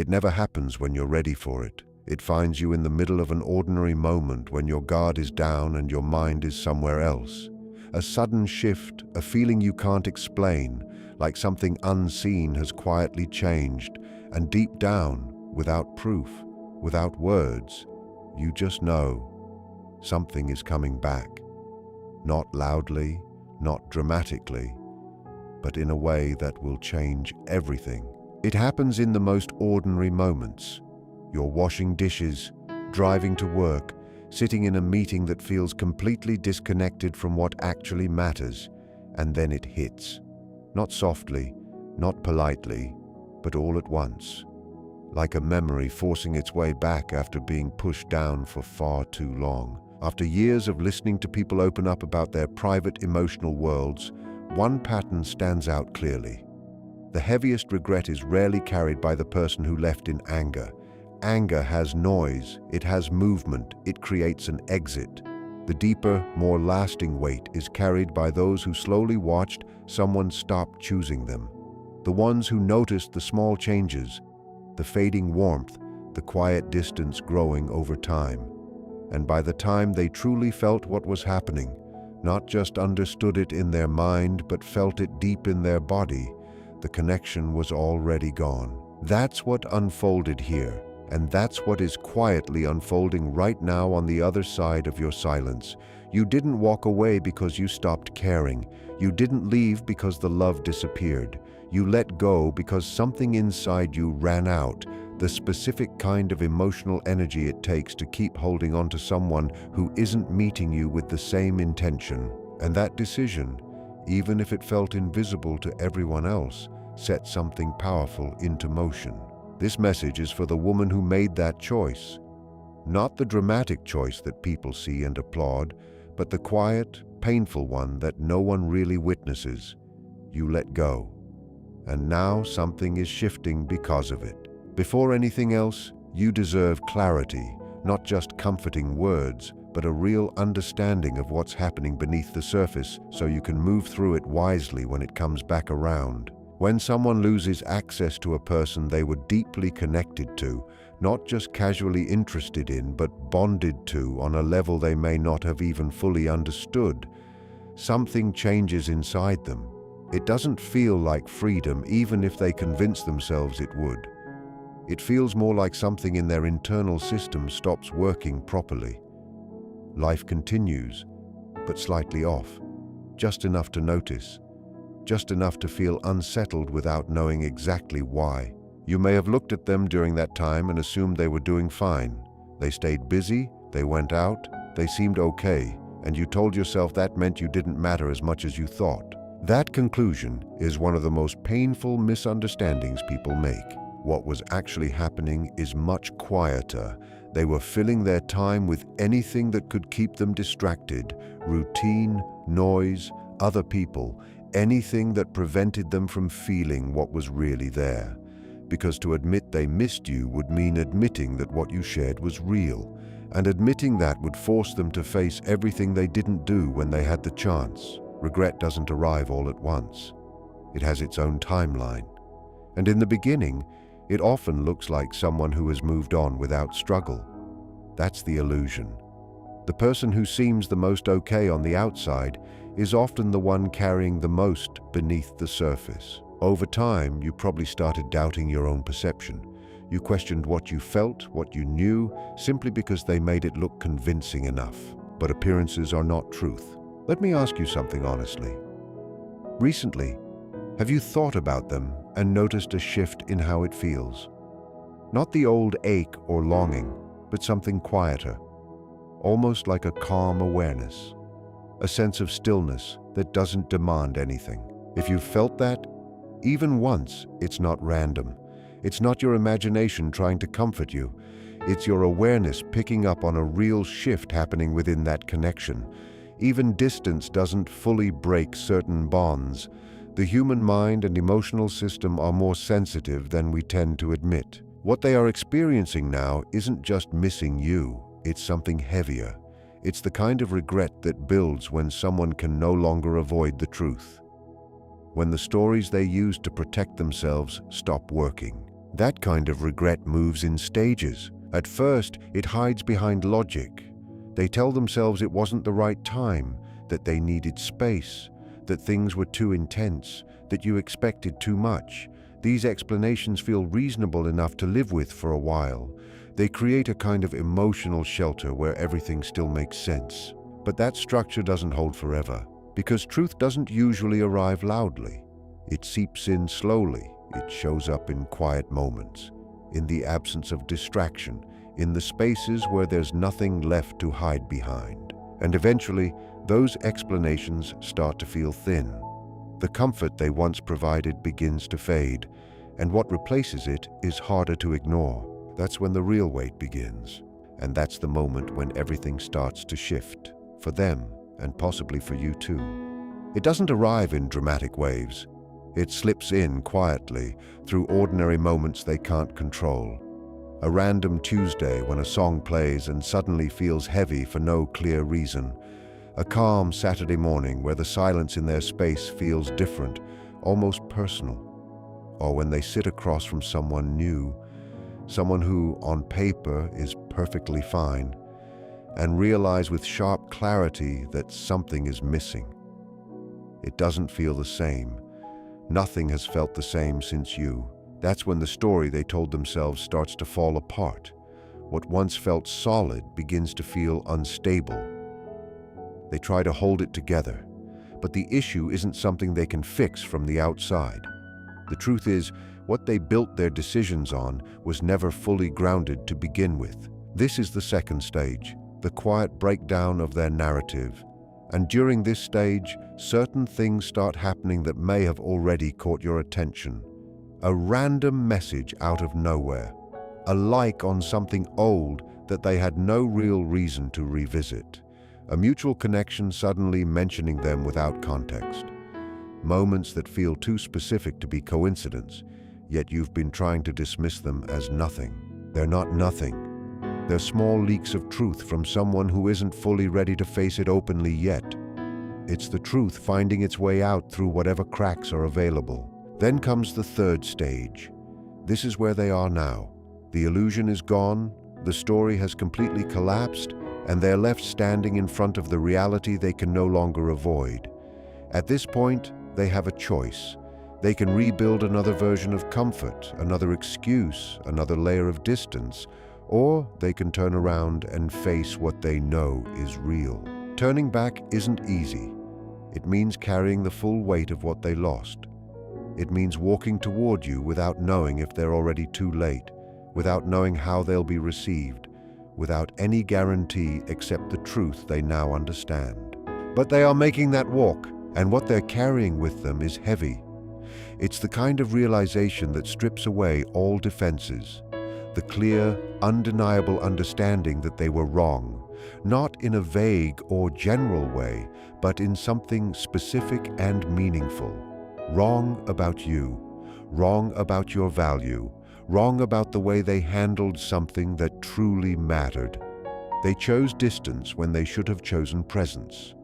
It never happens when you're ready for it. It finds you in the middle of an ordinary moment when your guard is down and your mind is somewhere else. A sudden shift, a feeling you can't explain, like something unseen has quietly changed, and deep down, without proof, without words, you just know something is coming back. Not loudly, not dramatically, but in a way that will change everything. It happens in the most ordinary moments. You're washing dishes, driving to work, sitting in a meeting that feels completely disconnected from what actually matters, and then it hits. Not softly, not politely, but all at once. Like a memory forcing its way back after being pushed down for far too long. After years of listening to people open up about their private emotional worlds, one pattern stands out clearly. The heaviest regret is rarely carried by the person who left in anger. Anger has noise, it has movement, it creates an exit. The deeper, more lasting weight is carried by those who slowly watched someone stop choosing them. The ones who noticed the small changes, the fading warmth, the quiet distance growing over time. And by the time they truly felt what was happening, not just understood it in their mind, but felt it deep in their body, the connection was already gone. That's what unfolded here, and that's what is quietly unfolding right now on the other side of your silence. You didn't walk away because you stopped caring. You didn't leave because the love disappeared. You let go because something inside you ran out, the specific kind of emotional energy it takes to keep holding on to someone who isn't meeting you with the same intention. And that decision, even if it felt invisible to everyone else, set something powerful into motion. This message is for the woman who made that choice. Not the dramatic choice that people see and applaud, but the quiet, painful one that no one really witnesses. You let go. And now something is shifting because of it. Before anything else, you deserve clarity, not just comforting words, but a real understanding of what's happening beneath the surface so you can move through it wisely when it comes back around. When someone loses access to a person they were deeply connected to, not just casually interested in, but bonded to on a level they may not have even fully understood, something changes inside them. It doesn't feel like freedom, even if they convince themselves it would. It feels more like something in their internal system stops working properly. Life continues, but slightly off, just enough to notice. Just enough to feel unsettled without knowing exactly why. You may have looked at them during that time and assumed they were doing fine. They stayed busy, they went out, they seemed okay, and you told yourself that meant you didn't matter as much as you thought. That conclusion is one of the most painful misunderstandings people make. What was actually happening is much quieter. They were filling their time with anything that could keep them distracted: routine, noise, other people, anything that prevented them from feeling what was really there. Because to admit they missed you would mean admitting that what you shared was real, and admitting that would force them to face everything they didn't do when they had the chance. Regret doesn't arrive all at once. It has its own timeline. And in the beginning, it often looks like someone who has moved on without struggle. That's the illusion. The person who seems the most okay on the outside is often the one carrying the most beneath the surface. Over time, you probably started doubting your own perception. You questioned what you felt, what you knew, simply because they made it look convincing enough. But appearances are not truth. Let me ask you something honestly. Recently, have you thought about them and noticed a shift in how it feels? Not the old ache or longing, but something quieter, almost like a calm awareness. A sense of stillness that doesn't demand anything. If you've felt that, even once, it's not random. It's not your imagination trying to comfort you. It's your awareness picking up on a real shift happening within that connection. Even distance doesn't fully break certain bonds. The human mind and emotional system are more sensitive than we tend to admit. What they are experiencing now isn't just missing you, it's something heavier. It's the kind of regret that builds when someone can no longer avoid the truth. When the stories they use to protect themselves stop working. That kind of regret moves in stages. At first, it hides behind logic. They tell themselves it wasn't the right time, that they needed space, that things were too intense, that you expected too much. These explanations feel reasonable enough to live with for a while. They create a kind of emotional shelter where everything still makes sense. But that structure doesn't hold forever, because truth doesn't usually arrive loudly. It seeps in slowly. It shows up in quiet moments, in the absence of distraction, in the spaces where there's nothing left to hide behind. And eventually, those explanations start to feel thin. The comfort they once provided begins to fade, and what replaces it is harder to ignore. That's when the real weight begins, and that's the moment when everything starts to shift, for them, and possibly for you too. It doesn't arrive in dramatic waves. It slips in quietly, through ordinary moments they can't control. A random Tuesday when a song plays and suddenly feels heavy for no clear reason. A calm Saturday morning where the silence in their space feels different, almost personal. Or when they sit across from someone new, someone who, on paper, is perfectly fine, and realize with sharp clarity that something is missing. It doesn't feel the same. Nothing has felt the same since you. That's when the story they told themselves starts to fall apart. What once felt solid begins to feel unstable. They try to hold it together, but the issue isn't something they can fix from the outside. The truth is, what they built their decisions on was never fully grounded to begin with. This is the second stage, the quiet breakdown of their narrative. And during this stage, certain things start happening that may have already caught your attention. A random message out of nowhere. A like on something old that they had no real reason to revisit. A mutual connection suddenly mentioning them without context. Moments that feel too specific to be coincidence, yet you've been trying to dismiss them as nothing. They're not nothing. They're small leaks of truth from someone who isn't fully ready to face it openly yet. It's the truth finding its way out through whatever cracks are available. Then comes the third stage. This is where they are now. The illusion is gone, the story has completely collapsed, and they're left standing in front of the reality they can no longer avoid. At this point, they have a choice. They can rebuild another version of comfort, another excuse, another layer of distance, or they can turn around and face what they know is real. Turning back isn't easy. It means carrying the full weight of what they lost. It means walking toward you without knowing if they're already too late, without knowing how they'll be received, without any guarantee except the truth they now understand. But they are making that walk, and what they're carrying with them is heavy. It's the kind of realization that strips away all defenses. The clear, undeniable understanding that they were wrong, not in a vague or general way, but in something specific and meaningful. Wrong about you, wrong about your value, wrong about the way they handled something that truly mattered. They chose distance when they should have chosen presence.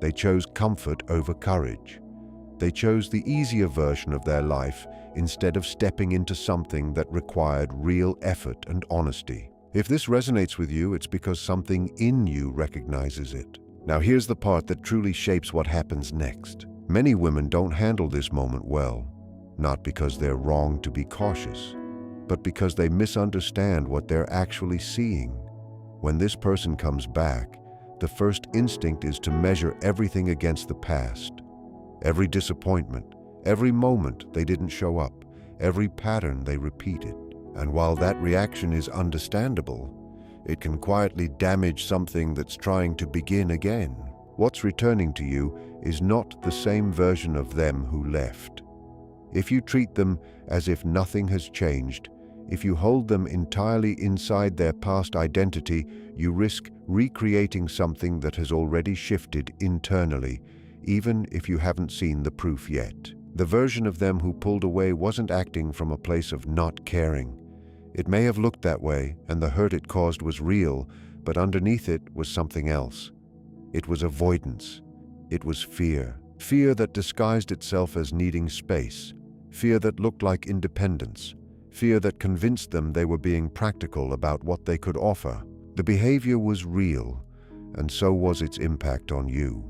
They chose comfort over courage. They chose the easier version of their life instead of stepping into something that required real effort and honesty. If this resonates with you, it's because something in you recognizes it. Now here's the part that truly shapes what happens next. Many women don't handle this moment well, not because they're wrong to be cautious, but because they misunderstand what they're actually seeing. When this person comes back, the first instinct is to measure everything against the past. Every disappointment, every moment they didn't show up, every pattern they repeated. And while that reaction is understandable, it can quietly damage something that's trying to begin again. What's returning to you is not the same version of them who left. If you treat them as if nothing has changed, if you hold them entirely inside their past identity, you risk recreating something that has already shifted internally, even if you haven't seen the proof yet. The version of them who pulled away wasn't acting from a place of not caring. It may have looked that way, and the hurt it caused was real, but underneath it was something else. It was avoidance. It was fear. Fear that disguised itself as needing space. Fear that looked like independence. fear that convinced them they were being practical about what they could offer. The behavior was real, and so was its impact on you.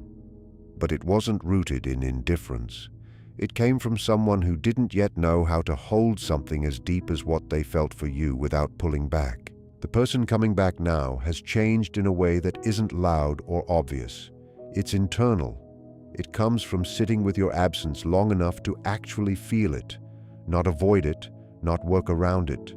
But it wasn't rooted in indifference. It came from someone who didn't yet know how to hold something as deep as what they felt for you without pulling back. The person coming back now has changed in a way that isn't loud or obvious. It's internal. It comes from sitting with your absence long enough to actually feel it, not avoid it, not work around it,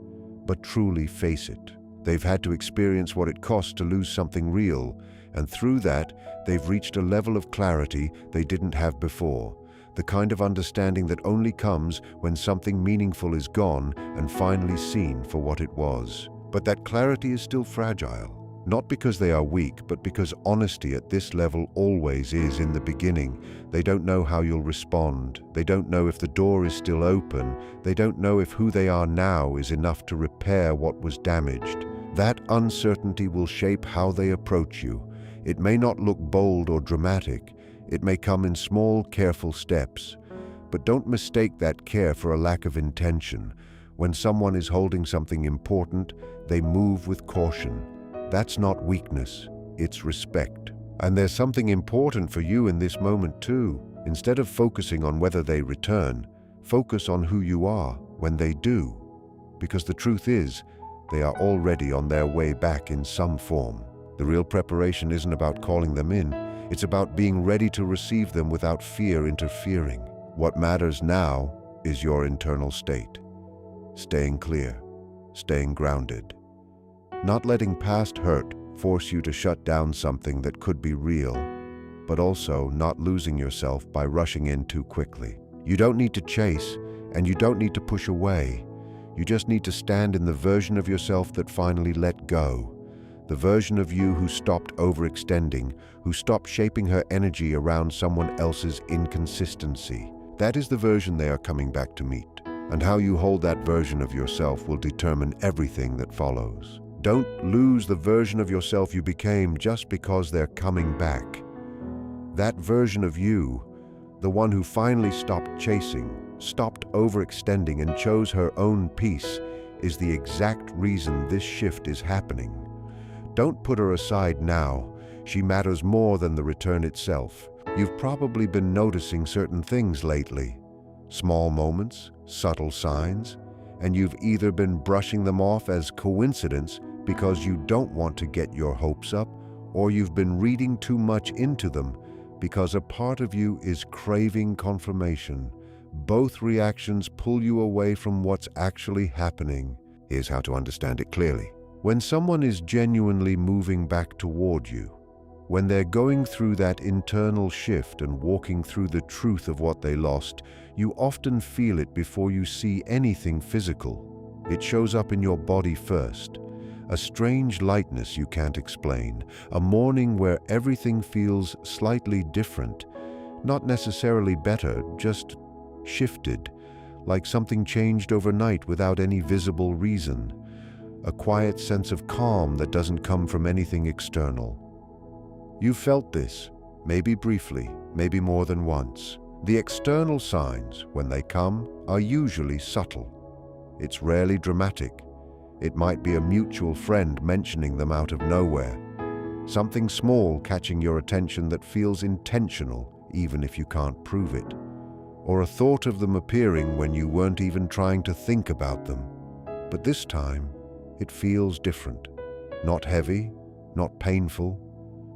but truly face it. They've had to experience what it costs to lose something real, and through that, they've reached a level of clarity they didn't have before, the kind of understanding that only comes when something meaningful is gone and finally seen for what it was. But that clarity is still fragile. Not because they are weak, but because honesty at this level always is in the beginning. They don't know how you'll respond. They don't know if the door is still open. They don't know if who they are now is enough to repair what was damaged. That uncertainty will shape how they approach you. It may not look bold or dramatic. It may come in small, careful steps. But don't mistake that care for a lack of intention. When someone is holding something important, they move with caution. That's not weakness, it's respect. And there's something important for you in this moment too. Instead of focusing on whether they return, focus on who you are when they do. Because the truth is, they are already on their way back in some form. The real preparation isn't about calling them in, it's about being ready to receive them without fear interfering. What matters now is your internal state. Staying clear, staying grounded. Not letting past hurt force you to shut down something that could be real, but also not losing yourself by rushing in too quickly. You don't need to chase, and you don't need to push away. You just need to stand in the version of yourself that finally let go. The version of you who stopped overextending, who stopped shaping her energy around someone else's inconsistency. That is the version they are coming back to meet. And how you hold that version of yourself will determine everything that follows. Don't lose the version of yourself you became just because they're coming back. That version of you, the one who finally stopped chasing, stopped overextending and chose her own peace, is the exact reason this shift is happening. Don't put her aside now. She matters more than the return itself. You've probably been noticing certain things lately. Small moments, subtle signs, and you've either been brushing them off as coincidence because you don't want to get your hopes up, or you've been reading too much into them because a part of you is craving confirmation. Both reactions pull you away from what's actually happening. Here's how to understand it clearly. When someone is genuinely moving back toward you, when they're going through that internal shift and walking through the truth of what they lost, you often feel it before you see anything physical. It shows up in your body first. A strange lightness you can't explain, a morning where everything feels slightly different, not necessarily better, just shifted, like something changed overnight without any visible reason. A quiet sense of calm that doesn't come from anything external. You've felt this, maybe briefly, maybe more than once. The external signs, when they come, are usually subtle. It's rarely dramatic. It might be a mutual friend mentioning them out of nowhere. Something small catching your attention that feels intentional, even if you can't prove it. Or a thought of them appearing when you weren't even trying to think about them. But this time, it feels different. Not heavy, not painful,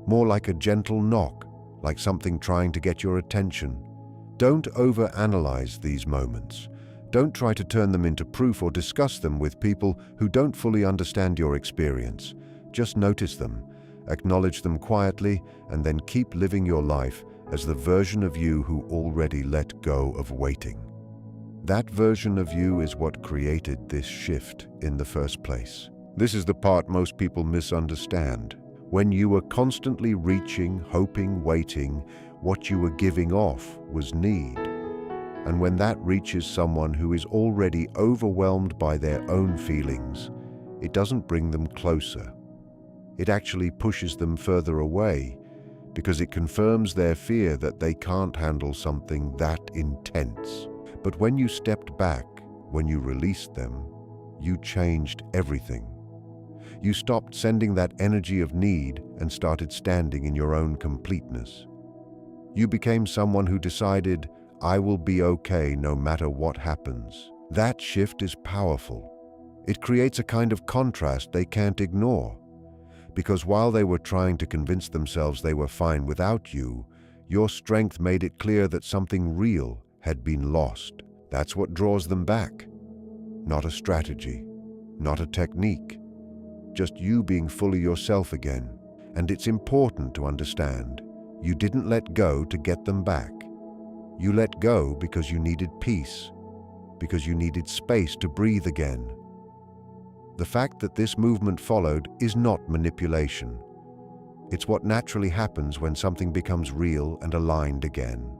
more like a gentle knock, like something trying to get your attention. Don't overanalyze these moments. Don't try to turn them into proof or discuss them with people who don't fully understand your experience. Just notice them, acknowledge them quietly, and then keep living your life as the version of you who already let go of waiting. That version of you is what created this shift in the first place. This is the part most people misunderstand. When you were constantly reaching, hoping, waiting, what you were giving off was need. And when that reaches someone who is already overwhelmed by their own feelings, it doesn't bring them closer. It actually pushes them further away, because it confirms their fear that they can't handle something that intense. But when you stepped back, when you released them, you changed everything. You stopped sending that energy of need and started standing in your own completeness. You became someone who decided, I will be okay no matter what happens. That shift is powerful. It creates a kind of contrast they can't ignore. Because while they were trying to convince themselves they were fine without you, your strength made it clear that something real had been lost. That's what draws them back. Not a strategy, not a technique, just you being fully yourself again. And it's important to understand, you didn't let go to get them back. You let go because you needed peace, because you needed space to breathe again. The fact that this movement followed is not manipulation. It's what naturally happens when something becomes real and aligned again.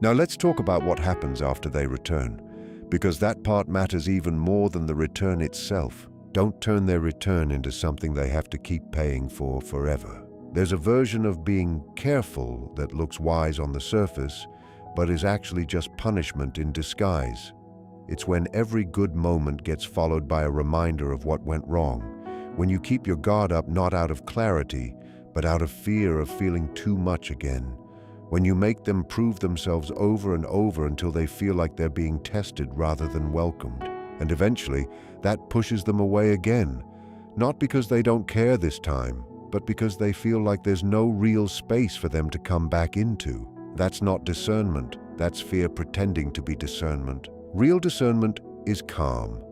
Now let's talk about what happens after they return, because that part matters even more than the return itself. Don't turn their return into something they have to keep paying for forever. There's a version of being careful that looks wise on the surface, but is actually just punishment in disguise. It's when every good moment gets followed by a reminder of what went wrong, when you keep your guard up not out of clarity, but out of fear of feeling too much again, when you make them prove themselves over and over until they feel like they're being tested rather than welcomed. And eventually, that pushes them away again, not because they don't care this time, but because they feel like there's no real space for them to come back into. That's not discernment, that's fear pretending to be discernment. Real discernment is calm.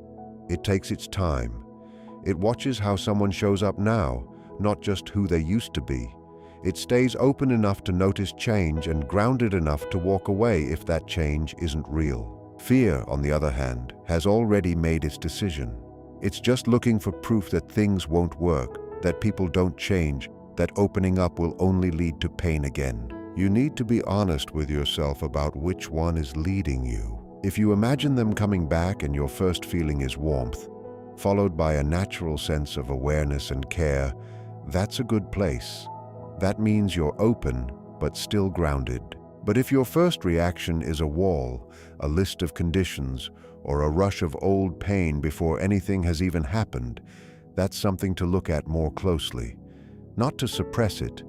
It takes its time. It watches how someone shows up now, not just who they used to be. It stays open enough to notice change and grounded enough to walk away if that change isn't real. Fear, on the other hand, has already made its decision. It's just looking for proof that things won't work, that people don't change, that opening up will only lead to pain again. You need to be honest with yourself about which one is leading you. If you imagine them coming back and your first feeling is warmth, followed by a natural sense of awareness and care, that's a good place. That means you're open, but still grounded. But if your first reaction is a wall, a list of conditions, or a rush of old pain before anything has even happened, that's something to look at more closely. Not to suppress it,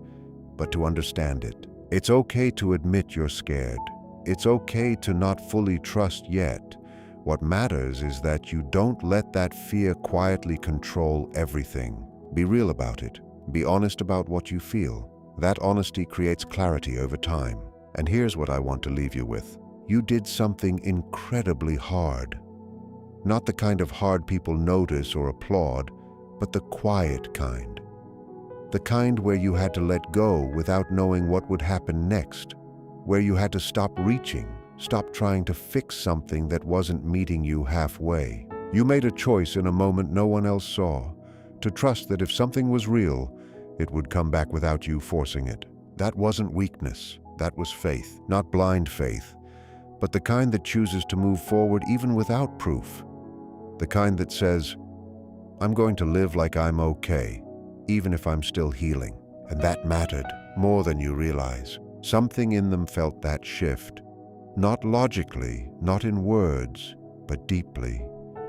but to understand it. It's okay to admit you're scared. It's okay to not fully trust yet. What matters is that you don't let that fear quietly control everything. Be real about it. Be honest about what you feel. That honesty creates clarity over time. And here's what I want to leave you with. You did something incredibly hard. Not the kind of hard people notice or applaud, but the quiet kind. The kind where you had to let go without knowing what would happen next. Where you had to stop reaching, stop trying to fix something that wasn't meeting you halfway. You made a choice in a moment no one else saw, to trust that if something was real, it would come back without you forcing it. That wasn't weakness. That was faith, not blind faith, but the kind that chooses to move forward even without proof. The kind that says, I'm going to live like I'm okay, even if I'm still healing. And that mattered more than you realize. Something in them felt that shift, not logically, not in words, but deeply,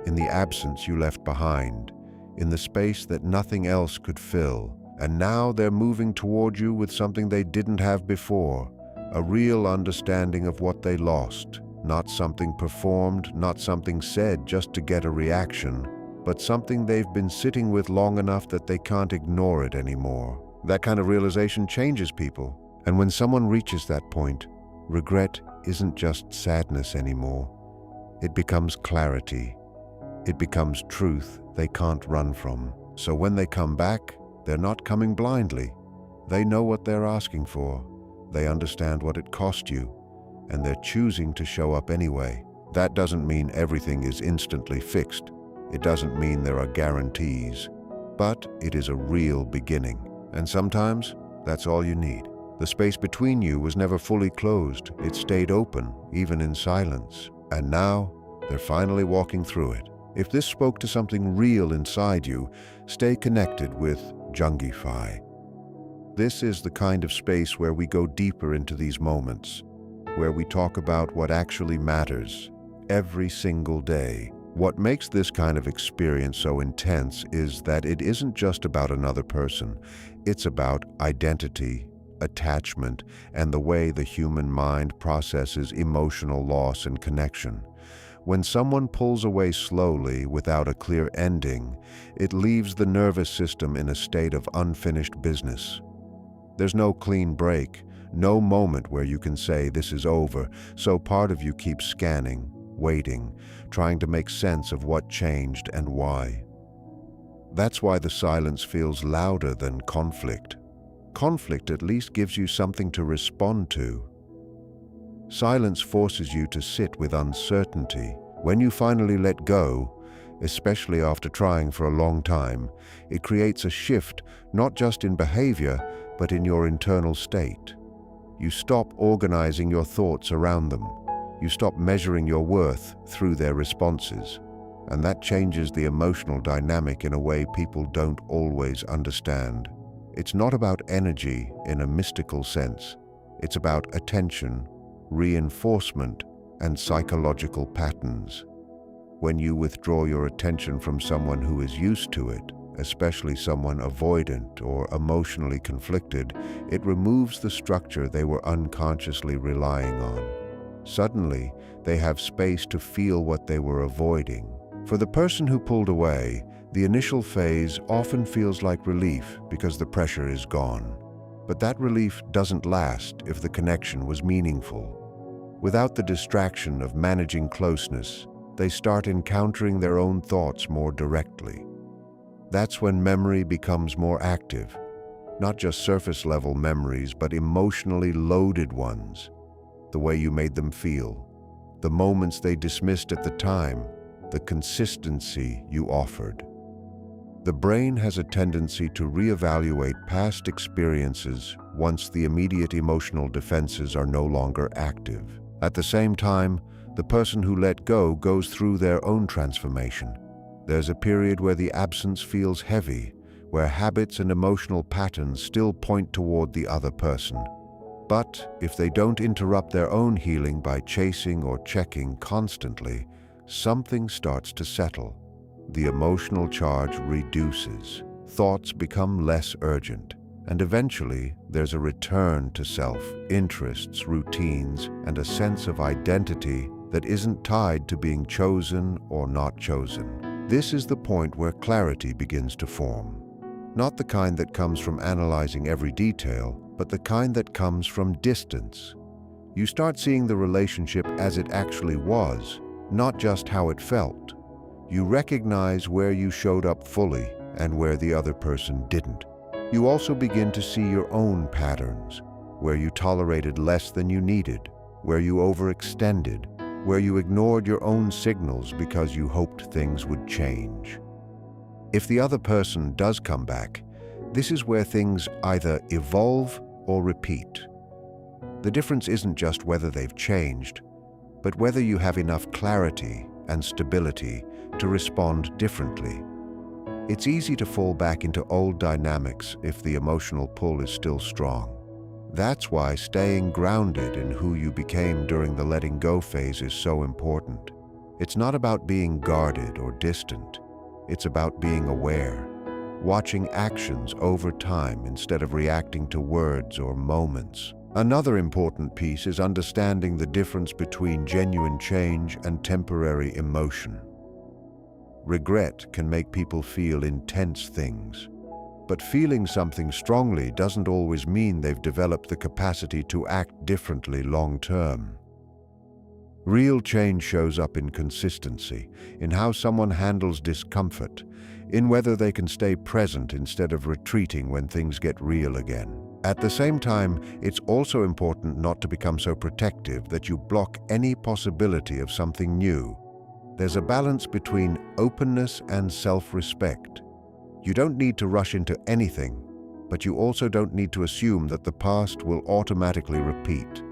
in the absence you left behind, in the space that nothing else could fill. And now they're moving toward you with something they didn't have before, a real understanding of what they lost. Not something performed, not something said just to get a reaction, but something they've been sitting with long enough that they can't ignore it anymore. That kind of realization changes people. And when someone reaches that point, regret isn't just sadness anymore. It becomes clarity. It becomes truth they can't run from. So when they come back, they're not coming blindly. They know what they're asking for. They understand what it cost you, and they're choosing to show up anyway. That doesn't mean everything is instantly fixed. It doesn't mean there are guarantees, but it is a real beginning. And sometimes that's all you need. The space between you was never fully closed. It stayed open, even in silence. And now they're finally walking through it. If this spoke to something real inside you, stay connected with Jungify. This is the kind of space where we go deeper into these moments, where we talk about what actually matters every single day. What makes this kind of experience so intense is that it isn't just about another person. It's about identity, attachment, and the way the human mind processes emotional loss and connection. When someone pulls away slowly without a clear ending, it leaves the nervous system in a state of unfinished business. There's no clean break, no moment where you can say this is over, so part of you keeps scanning, waiting, trying to make sense of what changed and why. That's why the silence feels louder than conflict. Conflict at least gives you something to respond to. Silence forces you to sit with uncertainty. When you finally let go, especially after trying for a long time, it creates a shift not just in behavior, but in your internal state. You stop organizing your thoughts around them. You stop measuring your worth through their responses. And that changes the emotional dynamic in a way people don't always understand. It's not about energy in a mystical sense. It's about attention, reinforcement, and psychological patterns. When you withdraw your attention from someone who is used to it, especially someone avoidant or emotionally conflicted, it removes the structure they were unconsciously relying on. Suddenly, they have space to feel what they were avoiding. For the person who pulled away, the initial phase often feels like relief because the pressure is gone. But that relief doesn't last if the connection was meaningful. Without the distraction of managing closeness, they start encountering their own thoughts more directly. That's when memory becomes more active, not just surface-level memories, but emotionally loaded ones. The way you made them feel, the moments they dismissed at the time, the consistency you offered. The brain has a tendency to reevaluate past experiences once the immediate emotional defenses are no longer active. At the same time, the person who let go goes through their own transformation. There's a period where the absence feels heavy, where habits and emotional patterns still point toward the other person. But if they don't interrupt their own healing by chasing or checking constantly, something starts to settle. The emotional charge reduces, thoughts become less urgent, and eventually there's a return to self, interests, routines, and a sense of identity that isn't tied to being chosen or not chosen. This is the point where clarity begins to form. Not the kind that comes from analyzing every detail, but the kind that comes from distance. You start seeing the relationship as it actually was, not just how it felt. You recognize where you showed up fully and where the other person didn't. You also begin to see your own patterns, where you tolerated less than you needed, where you overextended, where you ignored your own signals because you hoped things would change. If the other person does come back, this is where things either evolve or repeat. The difference isn't just whether they've changed, but whether you have enough clarity and stability to respond differently. It's easy to fall back into old dynamics if the emotional pull is still strong. That's why staying grounded in who you became during the letting go phase is so important. It's not about being guarded or distant. It's about being aware, watching actions over time instead of reacting to words or moments. Another important piece is understanding the difference between genuine change and temporary emotion. Regret can make people feel intense things, but feeling something strongly doesn't always mean they've developed the capacity to act differently long-term. Real change shows up in consistency, in how someone handles discomfort, in whether they can stay present instead of retreating when things get real again. At the same time, it's also important not to become so protective that you block any possibility of something new. There's a balance between openness and self-respect. You don't need to rush into anything, but you also don't need to assume that the past will automatically repeat.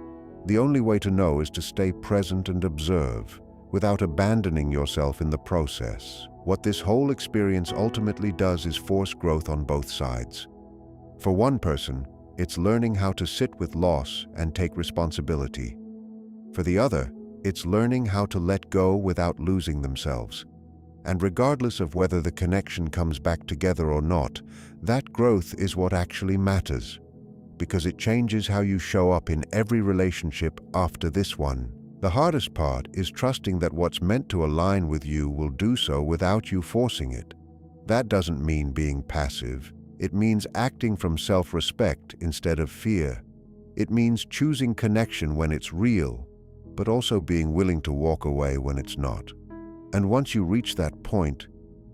The only way to know is to stay present and observe, without abandoning yourself in the process. What this whole experience ultimately does is force growth on both sides. For one person, it's learning how to sit with loss and take responsibility. For the other, it's learning how to let go without losing themselves. And regardless of whether the connection comes back together or not, that growth is what actually matters, because it changes how you show up in every relationship after this one. The hardest part is trusting that what's meant to align with you will do so without you forcing it. That doesn't mean being passive. It means acting from self-respect instead of fear. It means choosing connection when it's real, but also being willing to walk away when it's not. And once you reach that point,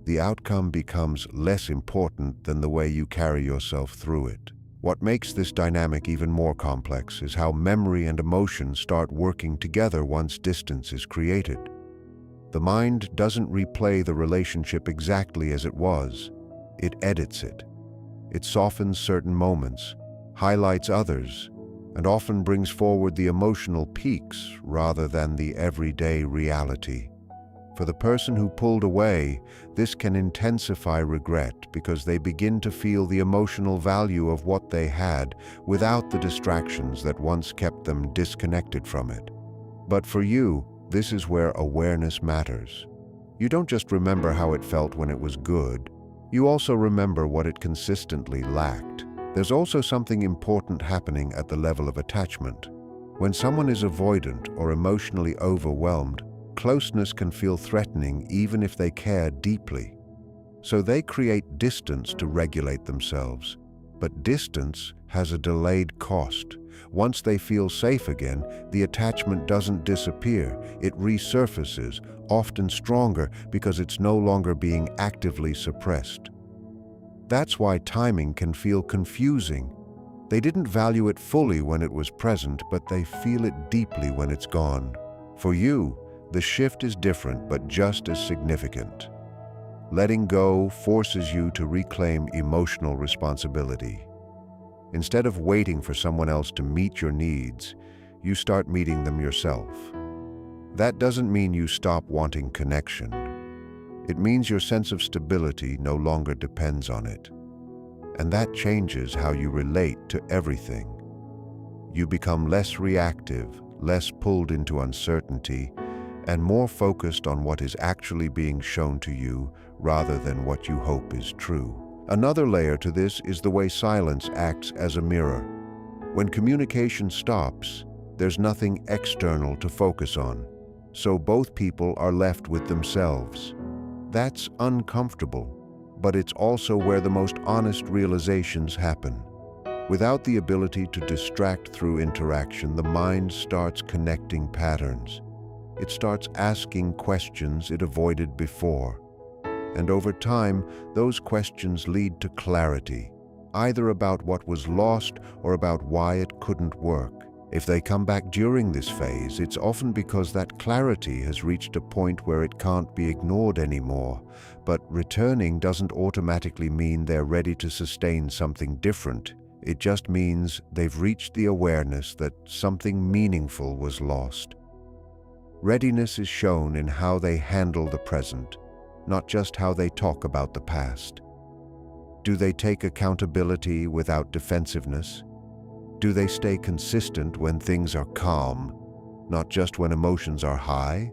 the outcome becomes less important than the way you carry yourself through it. What makes this dynamic even more complex is how memory and emotion start working together once distance is created. The mind doesn't replay the relationship exactly as it was. It edits it. It softens certain moments, highlights others, and often brings forward the emotional peaks rather than the everyday reality. For the person who pulled away, this can intensify regret because they begin to feel the emotional value of what they had without the distractions that once kept them disconnected from it. But for you, this is where awareness matters. You don't just remember how it felt when it was good, you also remember what it consistently lacked. There's also something important happening at the level of attachment. When someone is avoidant or emotionally overwhelmed, closeness can feel threatening even if they care deeply. So they create distance to regulate themselves. But distance has a delayed cost. Once they feel safe again, the attachment doesn't disappear. It resurfaces, often stronger because it's no longer being actively suppressed. That's why timing can feel confusing. They didn't value it fully when it was present, but they feel it deeply when it's gone. For you, the shift is different but just as significant. Letting go forces you to reclaim emotional responsibility. Instead of waiting for someone else to meet your needs, you start meeting them yourself. That doesn't mean you stop wanting connection. It means your sense of stability no longer depends on it. And that changes how you relate to everything. You become less reactive, less pulled into uncertainty, and more focused on what is actually being shown to you rather than what you hope is true. Another layer to this is the way silence acts as a mirror. When communication stops, there's nothing external to focus on, so both people are left with themselves. That's uncomfortable, but it's also where the most honest realizations happen. Without the ability to distract through interaction, the mind starts connecting patterns. It starts asking questions it avoided before. And over time, those questions lead to clarity, either about what was lost or about why it couldn't work. If they come back during this phase, it's often because that clarity has reached a point where it can't be ignored anymore. But returning doesn't automatically mean they're ready to sustain something different. It just means they've reached the awareness that something meaningful was lost. Readiness is shown in how they handle the present, not just how they talk about the past. Do they take accountability without defensiveness? Do they stay consistent when things are calm, not just when emotions are high?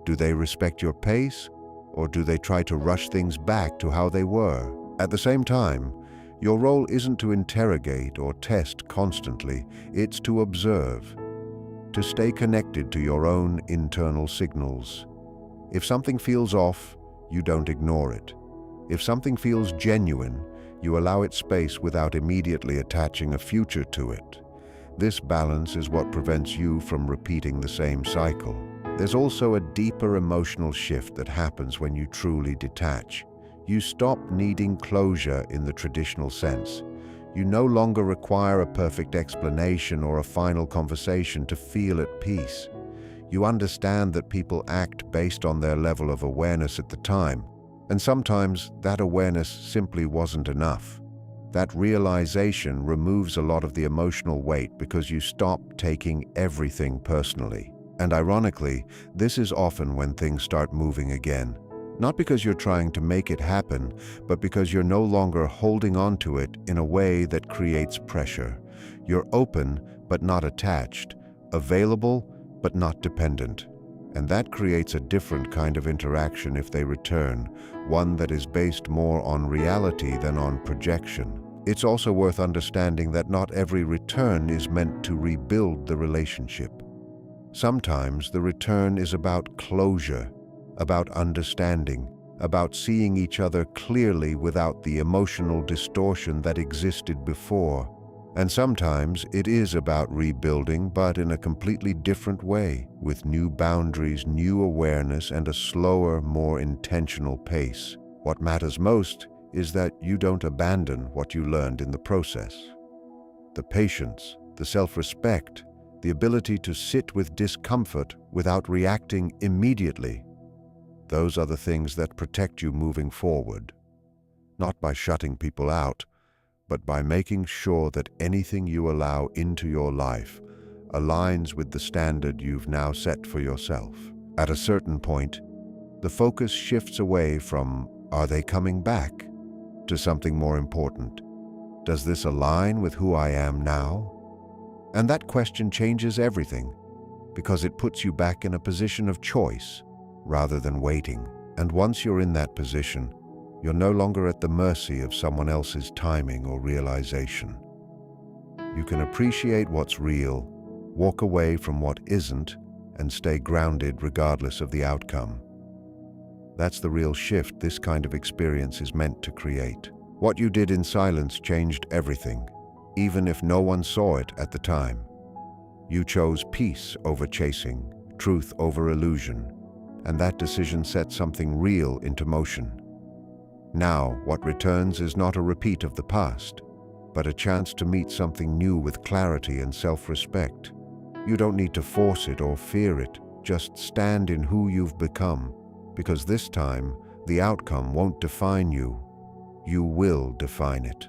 Do they respect your pace, or do they try to rush things back to how they were? At the same time, your role isn't to interrogate or test constantly, it's to observe, to stay connected to your own internal signals. If something feels off, you don't ignore it. If something feels genuine, you allow it space without immediately attaching a future to it. This balance is what prevents you from repeating the same cycle. There's also a deeper emotional shift that happens when you truly detach. You stop needing closure in the traditional sense. You no longer require a perfect explanation or a final conversation to feel at peace. You understand that people act based on their level of awareness at the time, and sometimes that awareness simply wasn't enough. That realization removes a lot of the emotional weight because you stop taking everything personally. And ironically, this is often when things start moving again. Not because you're trying to make it happen, but because you're no longer holding on to it in a way that creates pressure. You're open, but not attached, available, but not dependent. And that creates a different kind of interaction if they return, one that is based more on reality than on projection. It's also worth understanding that not every return is meant to rebuild the relationship. Sometimes the return is about closure, about understanding, about seeing each other clearly without the emotional distortion that existed before. And sometimes it is about rebuilding, but in a completely different way, with new boundaries, new awareness, and a slower, more intentional pace. What matters most is that you don't abandon what you learned in the process. The patience, the self-respect, the ability to sit with discomfort without reacting immediately. Those are the things that protect you moving forward. Not by shutting people out, but by making sure that anything you allow into your life aligns with the standard you've now set for yourself. At a certain point, the focus shifts away from, "Are they coming back?" to something more important. Does this align with who I am now? And that question changes everything, because it puts you back in a position of choice rather than waiting. And once you're in that position, you're no longer at the mercy of someone else's timing or realization. You can appreciate what's real, walk away from what isn't, and stay grounded regardless of the outcome. That's the real shift this kind of experience is meant to create. What you did in silence changed everything, even if no one saw it at the time. You chose peace over chasing, truth over illusion, and that decision set something real into motion. Now, what returns is not a repeat of the past, but a chance to meet something new with clarity and self-respect. You don't need to force it or fear it, just stand in who you've become, because this time, the outcome won't define you. You will define it.